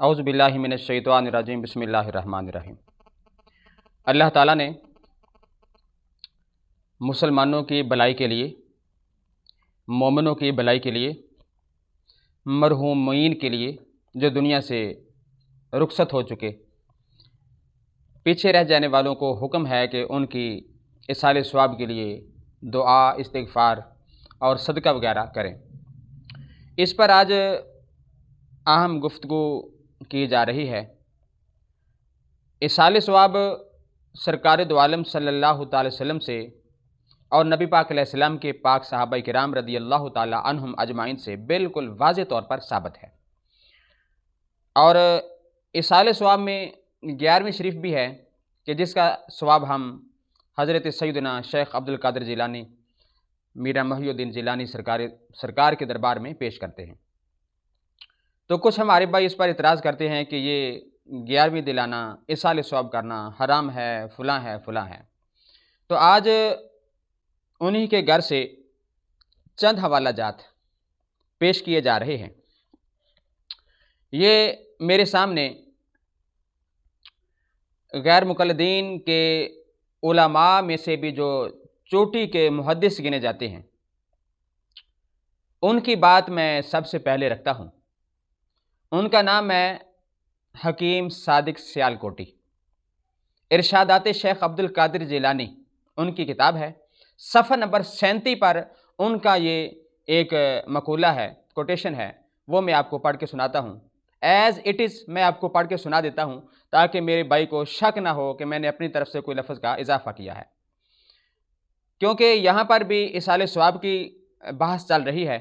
اعوذ باللہ من الشیطان الرجیم بسم اللہ الرحمن الرحیم۔ اللہ تعالیٰ نے مسلمانوں کی بھلائی کے لیے، مومنوں کی بھلائی کے لیے، مرحومین کے لیے جو دنیا سے رخصت ہو چکے، پیچھے رہ جانے والوں کو حکم ہے کہ ان کی ایصال ثواب کے لیے دعا، استغفار اور صدقہ وغیرہ کریں۔ اس پر آج اہم گفتگو کی جا رہی ہے۔ ایصال ثواب سرکار دو عالم صلی اللہ تعالی وسلم سے اور نبی پاک علیہ السلام کے پاک صحابہ کرام رضی اللہ تعالی عنہم اجمعین سے بالکل واضح طور پر ثابت ہے، اور ایصال ثواب میں 11ویں شریف بھی ہے کہ جس کا ثواب ہم حضرت سیدنا شیخ عبد القادر جیلانی میرا محی الدین جیلانی سرکار کے دربار میں پیش کرتے ہیں۔ تو کچھ ہمارے بھائی اس پر اعتراض کرتے ہیں کہ یہ 11ویں دلانا، ایصال ثواب کرنا حرام ہے، فلاں ہے فلاں ہے۔ تو آج انہی کے گھر سے چند حوالہ جات پیش کیے جا رہے ہیں۔ یہ میرے سامنے غیر مقلدین کے علماء میں سے بھی جو چوٹی کے محدث گنے جاتے ہیں، ان کی بات میں سب سے پہلے رکھتا ہوں۔ ان کا نام ہے حکیم صادق سیالکوٹی۔ ارشادات شیخ عبد القادر جیلانی ان کی کتاب ہے، صفحہ نمبر 37 پر ان کا یہ ایک مقولہ ہے، کوٹیشن ہے، وہ میں آپ کو پڑھ کے سناتا ہوں۔ ایز اٹ از میں آپ کو پڑھ کے سنا دیتا ہوں تاکہ میرے بھائی کو شک نہ ہو کہ میں نے اپنی طرف سے کوئی لفظ کا اضافہ کیا ہے، کیونکہ یہاں پر بھی ایصال ثواب کی بحث چل رہی ہے۔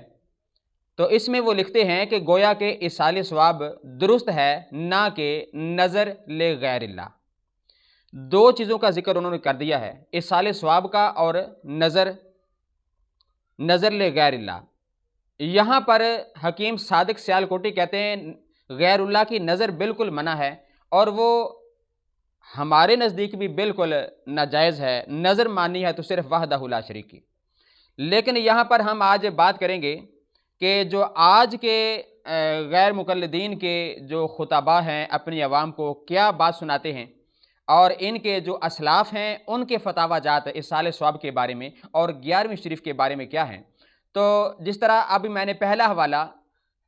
تو اس میں وہ لکھتے ہیں کہ گویا کہ ایصال ثواب درست ہے، نہ کہ نظر لغیر اللہ۔ دو چیزوں کا ذکر انہوں نے کر دیا ہے، ایصال ثواب کا اور نظر لغیر اللہ۔ یہاں پر حکیم صادق سیالکوٹی کہتے ہیں غیر اللہ کی نظر بالکل منع ہے، اور وہ ہمارے نزدیک بھی بالکل ناجائز ہے۔ نظر مانی ہے تو صرف وحدہ لا شریک کی۔ لیکن یہاں پر ہم آج بات کریں گے کہ جو آج کے غیر مقلدین کے جو خطباء ہیں اپنی عوام کو کیا بات سناتے ہیں، اور ان کے جو اسلاف ہیں ان کے فتاوی جات ایصال ثواب کے بارے میں اور 11ویں شریف کے بارے میں کیا ہیں۔ تو جس طرح ابھی میں نے پہلا حوالہ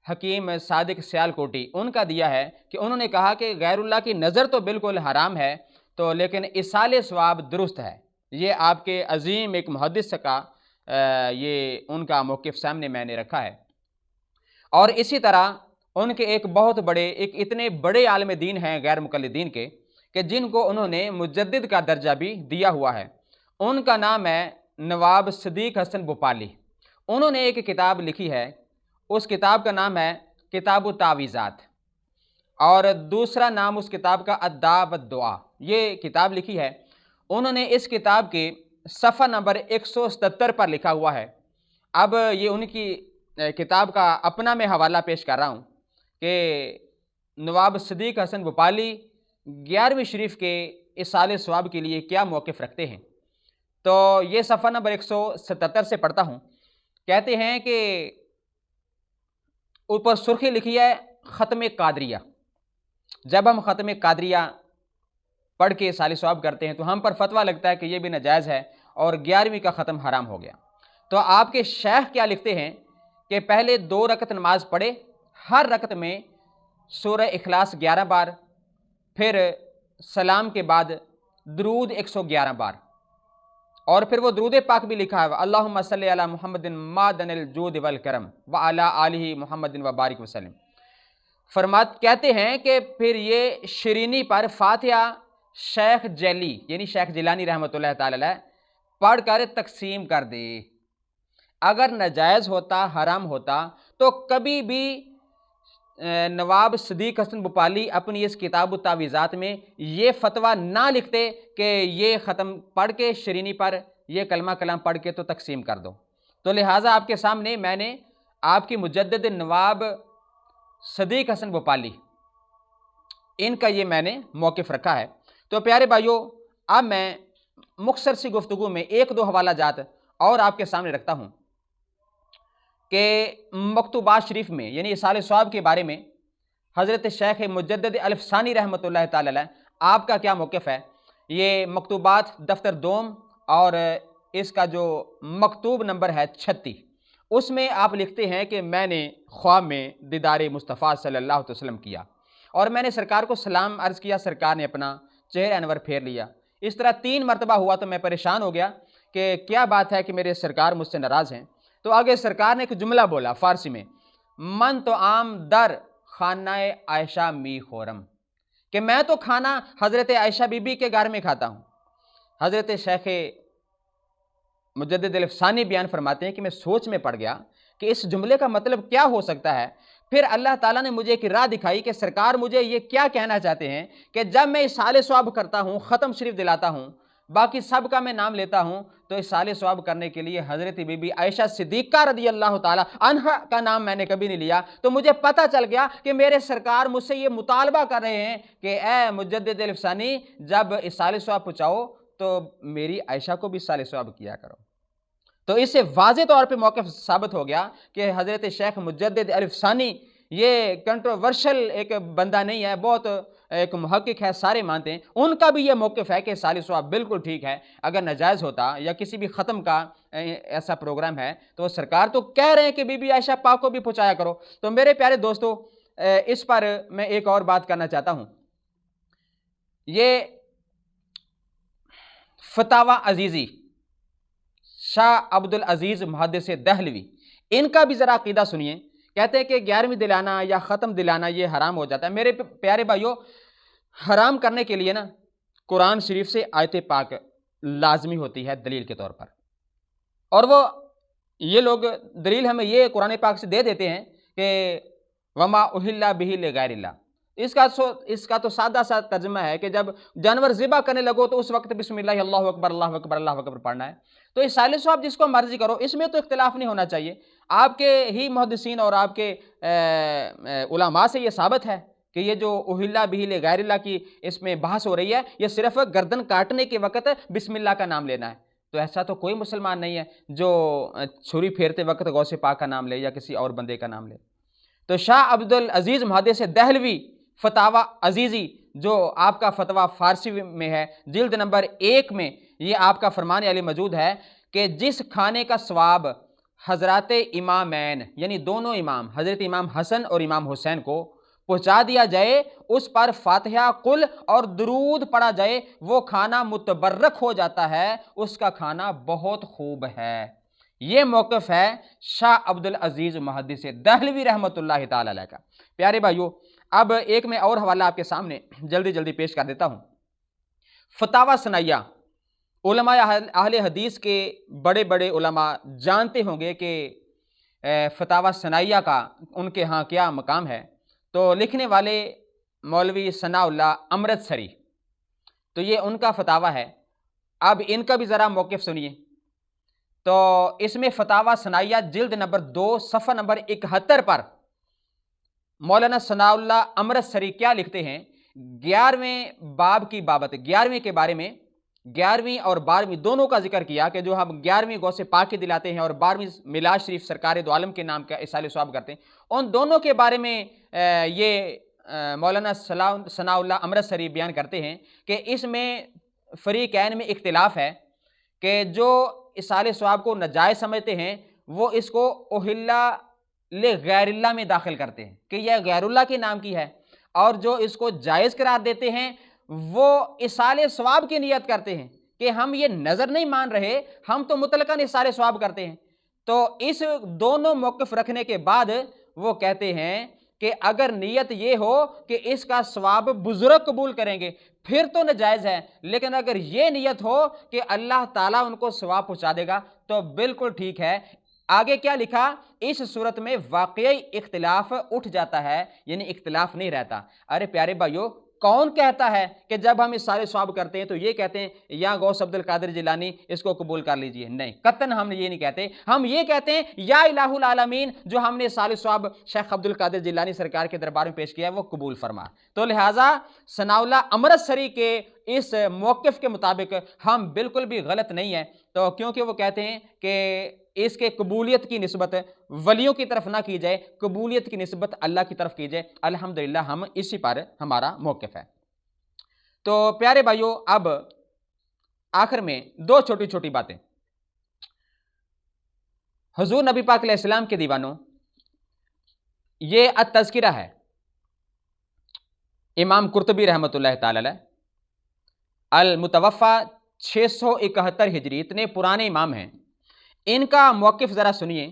حکیم صادق سیالکوٹی ان کا دیا ہے کہ انہوں نے کہا کہ غیر اللہ کی نظر تو بالکل حرام ہے، تو لیکن ایصال ثواب درست ہے۔ یہ آپ کے عظیم ایک محدث کا یہ ان کا موقف سامنے میں نے رکھا ہے۔ اور اسی طرح ان کے ایک بہت بڑے، ایک اتنے بڑے عالم دین ہیں غیر مقلدین کے کہ جن کو انہوں نے مجدد کا درجہ بھی دیا ہوا ہے۔ ان کا نام ہے نواب صدیق حسن بھوپالی۔ انہوں نے ایک کتاب لکھی ہے، اس کتاب کا نام ہے کتاب التعویذات، اور دوسرا نام اس کتاب کا الداء والدواء۔ یہ کتاب لکھی ہے انہوں نے، اس کتاب کے صفحہ نمبر 177 پر لکھا ہوا ہے۔ اب یہ ان کی کتاب کا اپنا میں حوالہ پیش کر رہا ہوں کہ نواب صدیق حسن بھوپالی 11ویں شریف کے ایصال ثواب کے لیے کیا موقف رکھتے ہیں۔ تو یہ صفحہ نمبر 177 سے پڑھتا ہوں۔ کہتے ہیں کہ اوپر سرخی لکھی ہے ختم قادریہ۔ جب ہم ختم قادریہ پڑھ کے ایصال ثواب کرتے ہیں تو ہم پر فتویٰ لگتا ہے کہ یہ بھی ناجائز ہے اور 11ویں کا ختم حرام ہو گیا۔ تو آپ کے شیخ کیا لکھتے ہیں کہ پہلے 2 رکعت نماز پڑھے، ہر رکعت میں سورہ اخلاص 11 بار، پھر سلام کے بعد درود 111 بار، اور پھر وہ درود پاک بھی لکھا ہے اللہم صلی علی محمد معدن الجود والکرم وعلی آلہ محمد وبارک وسلم۔ کہتے ہیں کہ پھر یہ شرینی پر فاتحہ شیخ جیلی یعنی شیخ جیلانی رحمۃ اللہ تعالی علیہ پڑھ کر تقسیم کر دے۔ اگر ناجائز ہوتا، حرام ہوتا، تو کبھی بھی نواب صدیق حسن بھوپالی اپنی اس کتاب التعویذات میں یہ فتویٰ نہ لکھتے کہ یہ ختم پڑھ کے شرینی پر یہ کلمہ کلام پڑھ کے تو تقسیم کر دو۔ تو لہٰذا آپ کے سامنے میں نے آپ کی مجدد نواب صدیق حسن بھوپالی ان کا یہ میں نے موقف رکھا ہے۔ تو پیارے بھائیوں، اب میں مختصر سی گفتگو میں 1-2 حوالہ جات اور آپ کے سامنے رکھتا ہوں کہ مکتوبات شریف میں یعنی ایصال ثواب کے بارے میں حضرت شیخ مجدد الفسانی رحمۃ اللہ تعالی علیہ، آپ کا کیا موقف ہے؟ یہ مکتوبات دفتر دوم اور اس کا جو مکتوب نمبر ہے 36، اس میں آپ لکھتے ہیں کہ میں نے خواب میں دیدار مصطفیٰ صلی اللہ علیہ وسلم کیا اور میں نے سرکار کو سلام عرض کیا، سرکار نے اپنا چہرہ انور پھیر لیا۔ اس طرح 3 مرتبہ ہوا تو میں پریشان ہو گیا کہ کیا بات ہے کہ میرے سرکار مجھ سے ناراض ہیں۔ تو آگے سرکار نے ایک جملہ بولا فارسی میں، من تو عام در خانہ عائشہ می خورم، کہ میں تو کھانا حضرت عائشہ بی بی کے گھر میں کھاتا ہوں۔ حضرت شیخ مجدد الفسانی بیان فرماتے ہیں کہ میں سوچ میں پڑ گیا کہ اس جملے کا مطلب کیا ہو سکتا ہے۔ پھر اللہ تعالیٰ نے مجھے ایک راہ دکھائی کہ سرکار مجھے یہ کیا کہنا چاہتے ہیں کہ جب میں اصحال ثواب کرتا ہوں، ختم شریف دلاتا ہوں، باقی سب کا میں نام لیتا ہوں، تو اصحال ثواب کرنے کے لیے حضرت بی بی عائشہ صدیقہ رضی اللہ تعالیٰ عنہا کا نام میں نے کبھی نہیں لیا۔ تو مجھے پتہ چل گیا کہ میرے سرکار مجھ سے یہ مطالبہ کر رہے ہیں کہ اے مجدد الفسانی، جب اصحال ثواب پہنچاؤ تو میری عائشہ کو بھی اصحال ثواب کیا کرو۔ تو اس سے واضح طور پہ موقف ثابت ہو گیا کہ حضرت شیخ مجدد الفسانی یہ کنٹروورشل ایک بندہ نہیں ہے، بہت ایک محقق ہے، سارے مانتے ہیں۔ ان کا بھی یہ موقف ہے کہ اصحال ثواب بالکل ٹھیک ہے۔ اگر ناجائز ہوتا یا کسی بھی ختم کا ایسا پروگرام ہے تو سرکار تو کہہ رہے ہیں کہ بی بی عائشہ پاک کو بھی پہنچایا کرو۔ تو میرے پیارے دوستو، اس پر میں ایک اور بات کرنا چاہتا ہوں۔ یہ فتاوی عزیزی شاہ عبدالعزیز محدث دہلوی، ان کا بھی ذرا عقیدہ سنیے۔ کہتے ہیں کہ 11ویں دلانا یا ختم دلانا یہ حرام ہو جاتا ہے۔ میرے پیارے بھائیو، حرام کرنے کے لیے نا قرآن شریف سے آیت پاک لازمی ہوتی ہے دلیل کے طور پر، اور وہ یہ لوگ دلیل ہمیں یہ قرآن پاک سے دے دیتے ہیں کہ وما اہل بہ لغیر اللہ۔ اس کا تو سادہ سا ترجمہ ہے کہ جب جانور ذبح کرنے لگو تو اس وقت بسم اللہ اللہ اکبر اللہ اکبر اللہ اکبر پڑھنا ہے۔ تو اصحال ثواب جس کو مرضی کرو، اس میں تو اختلاف نہیں ہونا چاہیے۔ آپ کے ہی محدثین اور آپ کے علماء سے یہ ثابت ہے کہ یہ جو اہل بہ لغیر اللہ کی اس میں بحث ہو رہی ہے، یہ صرف گردن کاٹنے کے وقت بسم اللہ کا نام لینا ہے۔ تو ایسا تو کوئی مسلمان نہیں ہے جو چھری پھیرتے وقت غوث پاک کا نام لے یا کسی اور بندے کا نام لے۔ تو شاہ عبدالعزیز محدث دہلوی فتاوی عزیزی، جو آپ کا فتویٰ فارسی میں ہے، جلد نمبر 1 میں یہ آپ کا فرمان علی موجود ہے کہ جس کھانے کا ثواب حضرات امامین یعنی دونوں امام حضرت امام حسن اور امام حسین کو پہنچا دیا جائے، اس پر فاتحہ قل اور درود پڑھا جائے، وہ کھانا متبرک ہو جاتا ہے، اس کا کھانا بہت خوب ہے۔ یہ موقف ہے شاہ عبدالعزیز محدث دہلوی رحمۃ اللہ تعالی علیہ کا۔ پیارے بھائیو، اب ایک میں اور حوالہ آپ کے سامنے جلدی پیش کر دیتا ہوں۔ فتاوی ثنائیہ، علماء اہل حدیث کے بڑے بڑے علماء جانتے ہوں گے کہ فتاوی ثنائیہ کا ان کے ہاں کیا مقام ہے۔ تو لکھنے والے مولوی ثناء اللہ امرتسری، تو یہ ان کا فتاوی ہے۔ اب ان کا بھی ذرا موقف سنیے۔ تو اس میں فتاوی ثنائیہ جلد نمبر 2 صفحہ نمبر 71 پر مولانا ثناء اللہ امرتسری کیا لکھتے ہیں؟ 11ویں باب کی بابت، 11ویں کے بارے میں 11ویں اور 12ویں دونوں کا ذکر کیا کہ جو ہم 11ویں غوث پاک کی دلاتے ہیں اور 12ویں میلاد شریف سرکار دو عالم کے نام کا اصحال ثواب کرتے ہیں، ان دونوں کے بارے میں یہ مولانا ثناء اللہ امرتسری بیان کرتے ہیں کہ اس میں فریقین میں اختلاف ہے کہ جو اصحال ثواب کو ناجائز سمجھتے ہیں وہ اس کو اہلا لغیر اللہ میں داخل کرتے ہیں کہ یہ غیر اللہ کے نام کی ہے، اور جو اس کو جائز قرار دیتے ہیں وہ اصحال ثواب کی نیت کرتے ہیں کہ ہم یہ نظر نہیں مان رہے، ہم تو مطلقاً اصحال ثواب کرتے ہیں۔ تو اس دونوں موقف رکھنے کے بعد وہ کہتے ہیں کہ اگر نیت یہ ہو کہ اس کا ثواب بزرگ قبول کریں گے پھر تو ناجائز ہے، لیکن اگر یہ نیت ہو کہ اللہ تعالیٰ ان کو ثواب پہنچا دے گا تو بالکل ٹھیک ہے۔ آگے کیا لکھا؟ اس صورت میں واقعی اختلاف اٹھ جاتا ہے، یعنی اختلاف نہیں رہتا۔ ارے پیارے بھائیو، کون کہتا ہے کہ جب ہم اصحال ثواب کرتے ہیں تو یہ کہتے ہیں یا غوث عبد القادر جیلانی اس کو قبول کر لیجئے؟ نہیں، قطعاً ہم یہ نہیں کہتے۔ ہم یہ کہتے ہیں یا الہ العالمین، جو ہم نے اصحال ثواب شیخ عبد القادر جیلانی سرکار کے دربار میں پیش کیا ہے وہ قبول فرما۔ تو لہٰذا ثناء اللہ امرتسری کے اس موقف کے مطابق ہم بالکل بھی غلط نہیں ہیں۔ تو کیونکہ وہ کہتے ہیں کہ اس کے قبولیت کی نسبت ولیوں کی طرف نہ کی جائے، قبولیت کی نسبت اللہ کی طرف کی جائے۔ الحمدللہ ہم اسی پر ہمارا موقف ہے۔ تو پیارے بھائیوں، اب آخر میں دو چھوٹی چھوٹی باتیں۔ حضور نبی پاک علیہ السلام کے دیوانوں، یہ التذکرہ ہے، امام قرطبی رحمۃ اللہ تعالی علیہ، المتوفی 671 ہجری، اتنے پرانے امام ہیں، ان کا موقف ذرا سنیے۔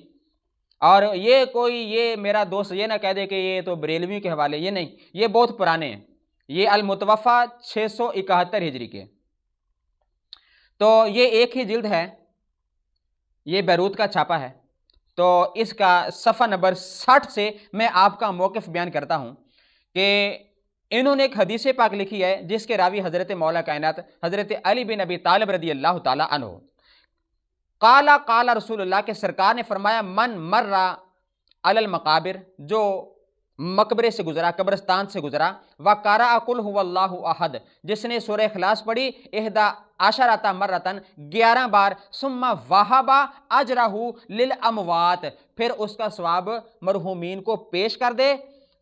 اور یہ میرا دوست یہ نہ کہہ دے کہ یہ تو بریلوی کے حوالے، یہ نہیں، یہ بہت پرانے ہیں، یہ المتوفی 671 ہجری کے۔ تو یہ ایک ہی جلد ہے، یہ بیروت کا چھاپا ہے۔ تو اس کا صفحہ نمبر 60 سے میں آپ کا موقف بیان کرتا ہوں کہ انہوں نے ایک حدیث پاک لکھی ہے جس کے راوی حضرت مولا کائنات حضرت علی بن ابی طالب رضی اللہ تعالی عنہ، قال رسول اللہ کے سرکار نے فرمایا، من مر علی المقابر، جو مقبرے سے گزرا، قبرستان سے گزرا، وقرأ قل هو اللہ احد، جس نے سورہ اخلاص پڑھی 11 مرتن 11 بار، ثم وہب اجرہ للاموات، پھر اس کا ثواب مرحومین کو پیش کر دے،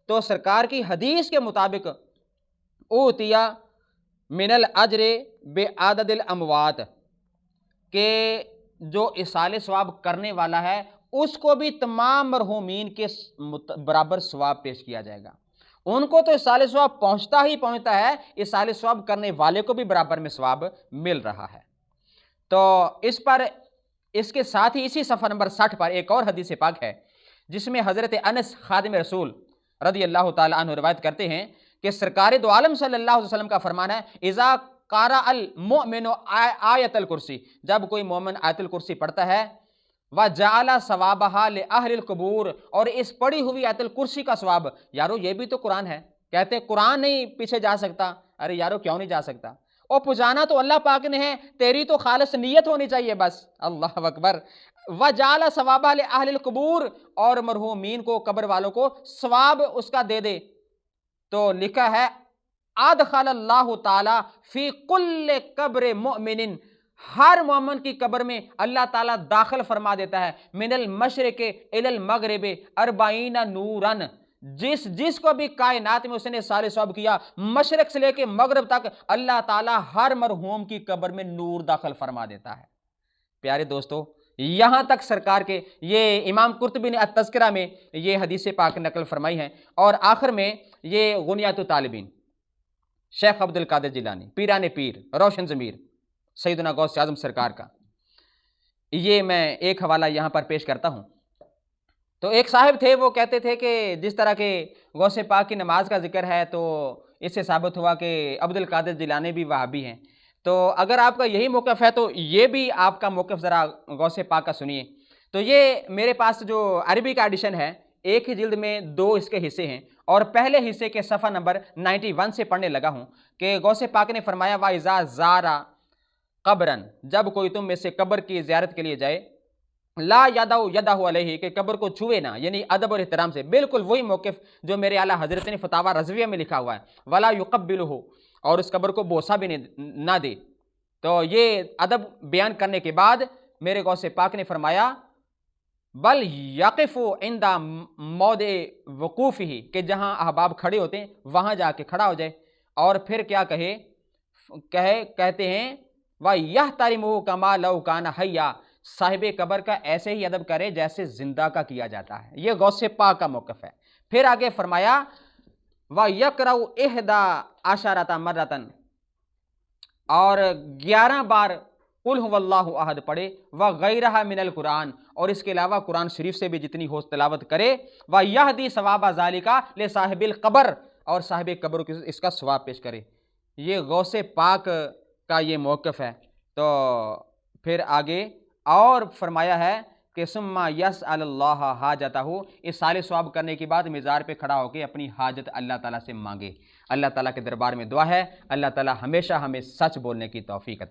تو سرکار کی حدیث کے مطابق اوتیا من الاجر بعدد الاموات، کہ جو اصال ثواب کرنے والا ہے اس کو بھی تمام مرحومین کے برابر ثواب پیش کیا جائے گا۔ ان کو تو اصال ثواب پہنچتا ہی پہنچتا ہے، اصال ثواب کرنے والے کو بھی برابر میں ثواب مل رہا ہے۔ تو اس کے ساتھ ہی اسی صفحہ نمبر 60 پر ایک اور حدیث پاک ہے جس میں حضرت انس خادم رسول رضی اللہ تعالی عنہ روایت کرتے ہیں کہ سرکار دو عالم صلی اللہ علیہ وسلم کا فرمان ہے، اذا قرأ المؤمن آیت الکرسی، جب کوئی مومن آیت الکرسی پڑھتا ہے، وجعل ثوابها لأہل القبور، اور اس پڑھی ہوئی آیت الکرسی کا ثواب، یارو یہ بھی تو قرآن ہے، کہتے ہیں قرآن نہیں پیچھے جا سکتا، ارے یارو کیوں نہیں جا سکتا؟ اور پجانا تو اللہ پاک نے ہے، تیری تو خالص نیت ہونی چاہیے بس، اللہ اکبر۔ وجعل ثوابها لأہل القبور، اور مرحومین کو، قبر والوں کو ثواب اس کا دے دے۔ تو لکھا ہے، ادخل اللہ تعالی فی کل قبر مؤمن، ہر مومن کی قبر میں اللہ تعالیٰ داخل فرما دیتا ہے، من المشرق الی المغرب 40 نوراً، جس کو بھی کائنات میں اس نے صالح ثواب کیا، مشرق سے لے کے مغرب تک اللہ تعالیٰ ہر مرحوم کی قبر میں نور داخل فرما دیتا ہے۔ پیارے دوستو، یہاں تک سرکار کے یہ امام قرطبی نے التذکرہ میں یہ حدیث پاک نقل فرمائی ہے۔ اور آخر میں یہ غنیۃ الطالبین، شیخ عبد القادر جیلانی، پیران پیر، روشن ضمیر، سیدنا غوث اعظم سرکار کا، یہ میں ایک حوالہ یہاں پر پیش کرتا ہوں۔ تو ایک صاحب تھے، وہ کہتے تھے کہ جس طرح کے غوث پاک کی نماز کا ذکر ہے تو اس سے ثابت ہوا کہ عبد القادر جیلانی بھی وہابی ہیں، تو اگر آپ کا یہی موقف ہے تو یہ بھی آپ کا موقف ذرا غوث پاک کا سنیے۔ تو یہ میرے پاس جو عربی کا ایڈیشن ہے، ایک ہی جلد میں 2 اس کے حصے ہیں، اور پہلے حصے کے صفحہ نمبر 91 سے پڑھنے لگا ہوں کہ غوث پاک نے فرمایا، وَإِذَا زَارَ قبرن، جب کوئی تم میں سے قبر کی زیارت کے لیے جائے، لا یدہ علیہ، کہ قبر کو چھوئے نہ، یعنی ادب اور احترام سے، بالکل وہی موقف جو میرے اعلیٰ حضرت نے فتاویٰ رضویہ میں لکھا ہوا ہے، ولا یقبلہ، اور اس قبر کو بوسہ بھی نہ دے۔ تو یہ ادب بیان کرنے کے بعد میرے غوث پاک نے فرمایا، بل یقف عند موضع وقوفہ، کہ جہاں احباب کھڑے ہوتے ہیں وہاں جا کے کھڑا ہو جائے، اور پھر کیا کہتے ہیں، وَيَحْتَرِمُهُ كَمَا لَوْ كَانَ حَيًّا، صاحب قبر کا ایسے ہی ادب کرے جیسے زندہ کا کیا جاتا ہے۔ یہ غوث پاک کا موقف ہے۔ پھر آگے فرمایا، وَيَقْرَأُ 11 مرتن، اور 11 بار قل هو اللہ احد پڑھے، وغیرہ من القرآن، اور اس کے علاوہ قرآن شریف سے بھی جتنی ہو تلاوت کرے، وَيَهْدِي ثَوَابَ ذَلِكَ لِصَاحِبِ القبر، اور صاحب قبر کو اس کا ثواب پیش کرے۔ یہ غوث پاک کا یہ موقف ہے۔ تو پھر آگے اور فرمایا ہے کہ ثم یسأل اللہ حاجتہ، اس صالح ثواب کرنے کے بعد مزار پہ کھڑا ہو کے اپنی حاجت اللہ تعالیٰ سے مانگے۔ اللہ تعالیٰ کے دربار میں دعا ہے، اللہ تعالیٰ ہمیشہ ہمیں سچ بولنے کی توفیق عطا